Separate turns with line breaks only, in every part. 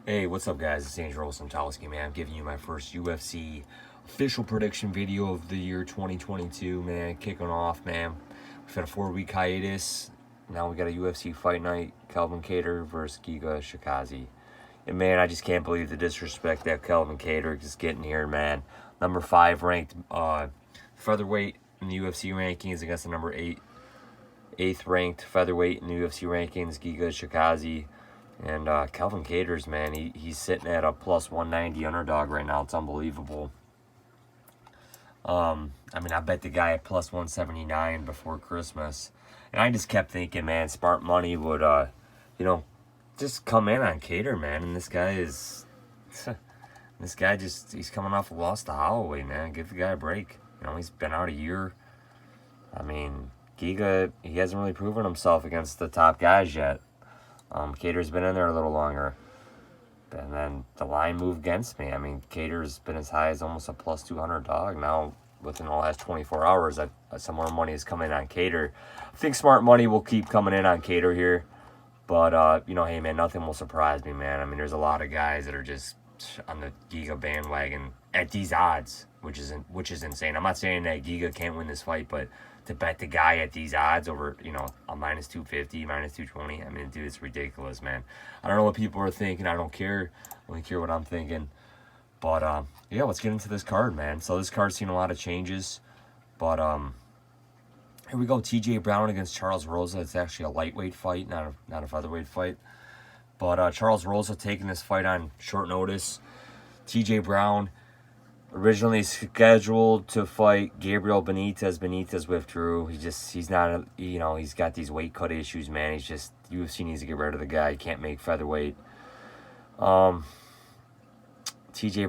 Hey, what's up, guys? It's Rosa, man. I'm giving you my first UFC official prediction video of the year 2022, man. Kicking off, man. We've had a 4-week hiatus. Now we got a UFC fight night. Kattar versus Chikadze. And, man, I just can't believe the disrespect that Kattar is getting here, man. Number 5 ranked featherweight in the UFC rankings against the number 8th ranked featherweight in the UFC rankings, Giga Chikadze. And Kattar's, man, he's sitting at a plus 190 underdog right now. It's unbelievable. I mean, I bet the guy at plus 179 before Christmas. And I just kept thinking, man, smart money would, just come in on Kattar, man. And this guy is, he's coming off a loss to Holloway, man. Give the guy a break. He's been out a year. I mean, Giga, he hasn't really proven himself against the top guys yet. Kattar's been in there a little longer. And then the line moved against me. I mean, Kattar's been as high as almost a plus 200 dog. Now, within the last 24 hours, some more money is coming in on Kattar. I think smart money will keep coming in on Kattar here. But, hey, man, nothing will surprise me, man. I mean, there's a lot of guys that are just on the Giga bandwagon at these odds, which is insane. I'm not saying that Giga can't win this fight, but to bet the guy at these odds over, a minus 250, minus 220, I mean, dude, it's ridiculous, man. I don't know what people are thinking. I don't care. I only care what I'm thinking. But, yeah, let's get into this card, man. So this card's seen a lot of changes. But, here we go. TJ Brown against Charles Rosa. It's actually a lightweight fight, not a featherweight fight. But Charles Rosa taking this fight on short notice. TJ Brown originally scheduled to fight Gabriel Benitez. Benitez withdrew. He's got these weight cut issues, man. UFC needs to get rid of the guy. He can't make featherweight. TJ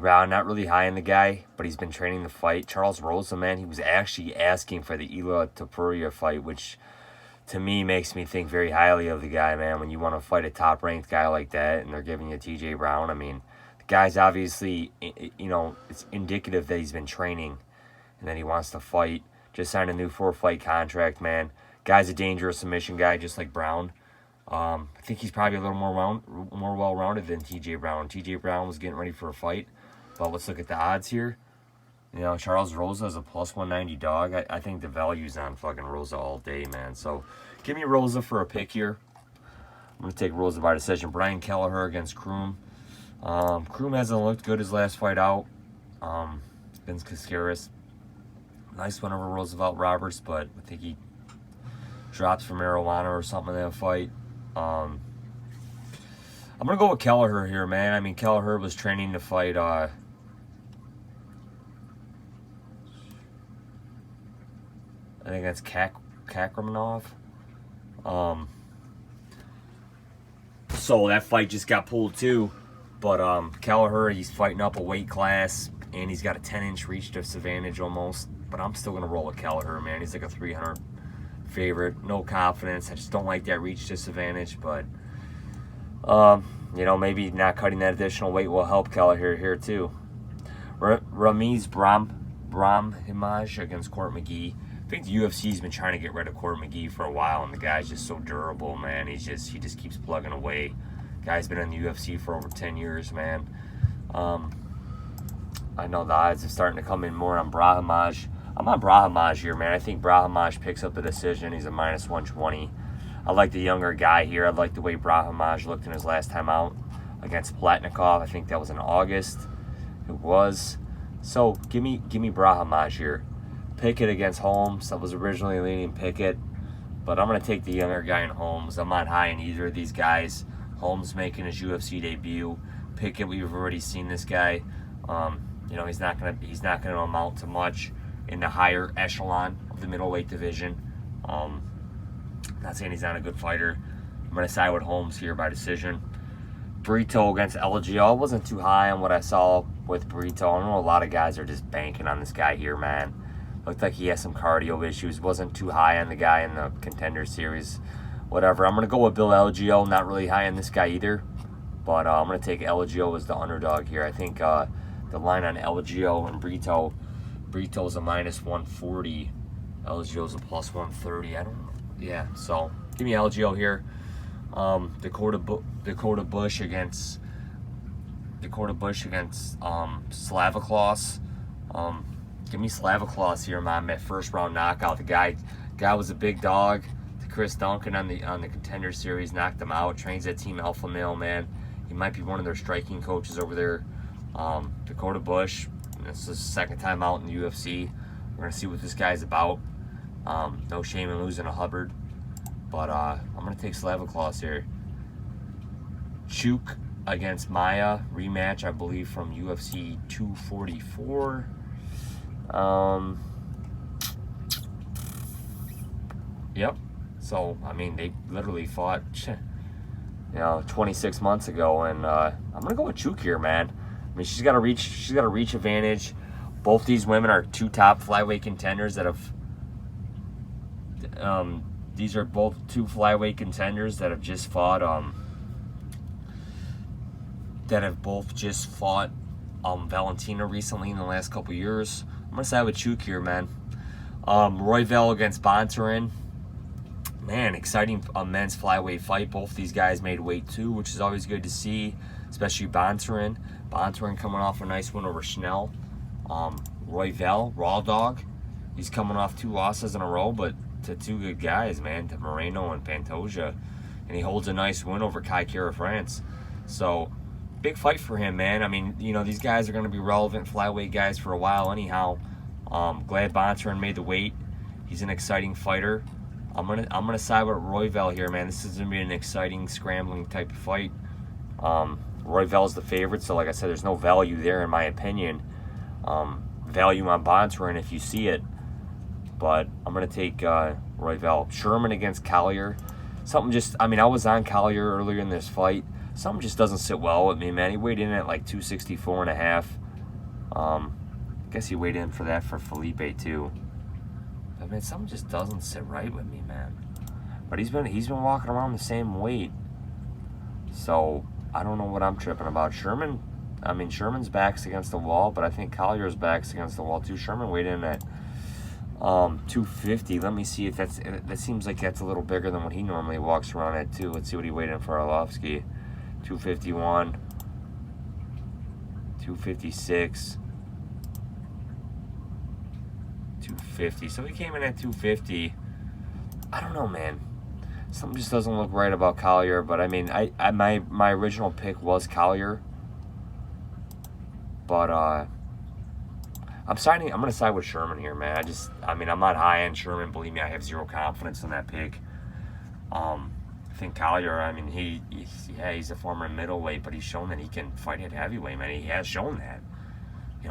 Brown, not really high in the guy, but he's been training the fight. Charles Rosa, man, he was actually asking for the Ila Topuria fight, which to me makes me think very highly of the guy, man. When you want to fight a top-ranked guy like that and they're giving you TJ Brown, I mean, the guy's obviously, it's indicative that he's been training and that he wants to fight. Just signed a new 4-fight contract, man. Guy's a dangerous submission guy, just like Brown. I think he's probably a little more well-rounded than TJ Brown. TJ Brown was getting ready for a fight, but let's look at the odds here. Charles Rosa is a plus 190 dog. I think the value's on fucking Rosa all day, man. So give me Rosa for a pick here. I'm going to take Rosa by decision. Brian Kelleher against Kroom. Kroom hasn't looked good his last fight out. Vince Cascaris. Nice win over Roosevelt Roberts, but I think he drops for marijuana or something in that fight. I'm going to go with Kelleher here, man. I mean, Kelleher was training to fight... I think that's Kakramanov. So that fight just got pulled too. But Kelleher, he's fighting up a weight class, and he's got a 10-inch reach disadvantage almost. But I'm still going to roll with Kelleher, man. He's like a 300 favorite. No confidence. I just don't like that reach disadvantage. But, maybe not cutting that additional weight will help Kelleher here too. Ramiz Brahimaj against Court McGee. I think the UFC's been trying to get rid of Court McGee for a while, and the guy's just so durable, man. He just keeps plugging away. Guy's been in the UFC for over 10 years, man. I know the odds are starting to come in more on Brahimaj. I'm on Brahimaj here, man. I think Brahimaj picks up the decision. He's a minus 120. I like the younger guy here. I like the way Brahimaj looked in his last time out against Platnikov. I think that was in August. It was. So give me Brahimaj here. Pickett against Holmes. I was originally leaning Pickett, but I'm going to take the younger guy in Holmes. I'm not high in either of these guys. Holmes making his UFC debut. Pickett, we've already seen this guy. He's not going to amount to much in the higher echelon of the middleweight division. Not saying he's not a good fighter. I'm going to side with Holmes here by decision. Brito against Algeo. I wasn't too high on what I saw with Brito. I know a lot of guys are just banking on this guy here, man. Looked like he has some cardio issues. Wasn't too high on the guy in the Contender Series. Whatever. I'm going to go with Bill Algeo. Not really high on this guy either. But I'm going to take Algeo as the underdog here. I think the line on Algeo and Brito's a minus 140. Algeo's a plus 130. I don't know. Yeah, so give me Algeo here. Dakota Bush against Dakota Bush against Slaviklaus. Give me Slaviklaus here, man. That first round knockout. The guy was a big dog. Chris Duncan on the Contender Series knocked him out. Trains that team Alpha Male, man. He might be one of their striking coaches over there. Dakota Bush. This is his second time out in the UFC. We're gonna see what this guy's about. No shame in losing a Hubbard, but I'm gonna take Slaviklaus here. Chook against Maya rematch, I believe, from UFC 244. Yep. So I mean, they literally fought, 26 months ago, and I'm gonna go with Chook here, man. I mean, she's got a reach advantage. Both these women are two top flyweight contenders that have. These are both two flyweight contenders that have just fought. That have both just fought Valentina recently in the last couple years. I'm gonna side with Chook here, man. Royval against Bontarin. Man, exciting men's flyweight fight. Both these guys made weight too, which is always good to see, especially Bontarin. Bontarin coming off a nice win over Schnell. Royval, Raw Dog, he's coming off 2 losses in a row, but to 2 good guys, man, to Moreno and Pantoja. And he holds a nice win over Kai Kara France. So, big fight for him, man. I mean, these guys are going to be relevant flyweight guys for a while anyhow. Glad Bontarin made the weight. He's an exciting fighter. I'm gonna side with Royval here, man. This is gonna be an exciting, scrambling type of fight. Royval's the favorite, so like I said, there's no value there in my opinion. Value on Bontarin if you see it, but I'm gonna take Royval. Sherman against Kelleher. I was on Kelleher earlier in this fight. Something just doesn't sit well with me, man. He weighed in at like 264 and a half. I guess he weighed in for that for Felipe too. I mean, something just doesn't sit right with me, man. But he's been walking around the same weight. So I don't know what I'm tripping about. Sherman's back's against the wall, but I think Collier's back's against the wall too. Sherman weighed in at 250. Let me see if that seems like that's a little bigger than what he normally walks around at too. Let's see what he weighed in for Arlovsky. 251, 256. 250. So he came in at 250. I don't know, man. Something just doesn't look right about Kelleher. But I mean, my original pick was Kelleher. But I'm gonna side with Sherman here, man. I'm not high on Sherman. Believe me, I have zero confidence in that pick. I think Kelleher, he's a former middleweight, but he's shown that he can fight at heavyweight, man. He has shown that.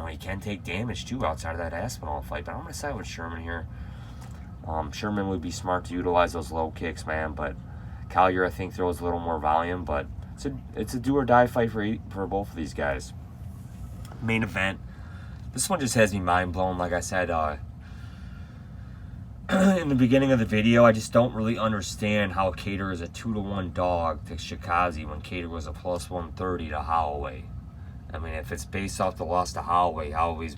He can take damage too outside of that Aspinall fight, but I'm going to side with Sherman here. Sherman would be smart to utilize those low kicks, man, but Kelleher, I think, throws a little more volume, but it's a do or die fight for both of these guys. Main event. This one just has me mind blown, like I said in the beginning of the video. I just don't really understand how Kattar is a 2-1 dog to Chikadze when Kattar was a plus 130 to Holloway. I mean, if it's based off the loss to Holloway, Holloway's,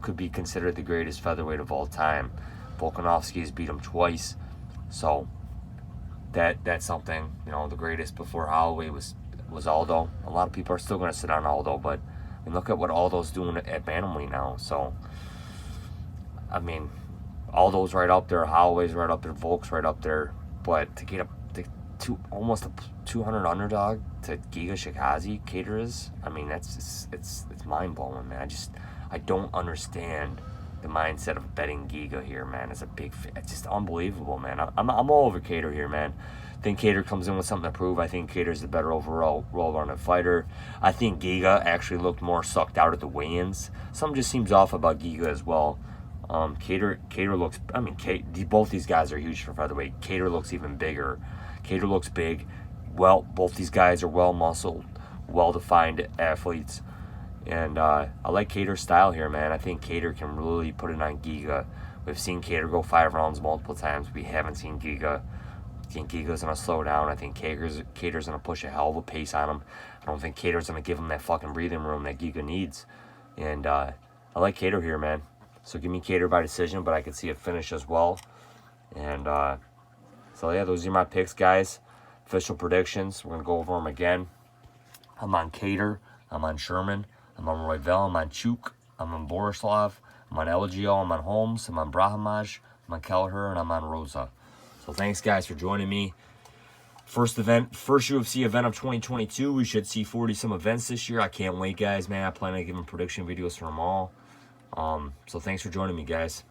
could be considered the greatest featherweight of all time. Volkanovski has beat him twice, so that's something. The greatest before Holloway was Aldo. A lot of people are still going to sit on Aldo, but I mean, look at what Aldo's doing at bantamweight now. So, I mean, Aldo's right up there, Holloway's right up there, Volk's right up there, but to get to almost a 200 underdog to Giga Chikadze, Kattar is, I mean, it's mind blowing, man. I don't understand the mindset of betting Giga here, man. It's just unbelievable, man. I'm all over Kattar here, man. I think Kattar comes in with something to prove. I think Kattar's the better overall rounded fighter. I think Giga actually looked more sucked out at the weigh-ins. Something just seems off about Giga as well. Kattar looks, both these guys are huge for featherweight. Kattar looks even bigger. Kattar looks big. Well, both these guys are well-muscled, well-defined athletes. And I like Kattar's style here, man. I think Kattar can really put it on Giga. We've seen Kattar go 5 rounds multiple times. We haven't seen Giga. I think Giga's going to slow down. I think Kattar's going to push a hell of a pace on him. I don't think Kattar's going to give him that fucking breathing room that Giga needs. And I like Kattar here, man. So give me Kattar by decision, but I can see a finish as well. And so, yeah, those are my picks, guys. Official predictions. We're going to go over them again. I'm on Kattar. I'm on Sherman. I'm on Royval. I'm on Chook. I'm on Borshchev. I'm on Algeo. I'm on Holmes. I'm on Brahimaj. I'm on Kelleher, and I'm on Rosa. So thanks, guys, for joining me. First UFC event of 2022. We should see 40-some events this year. I can't wait, guys, man. I plan on giving prediction videos for them all. So thanks for joining me, guys.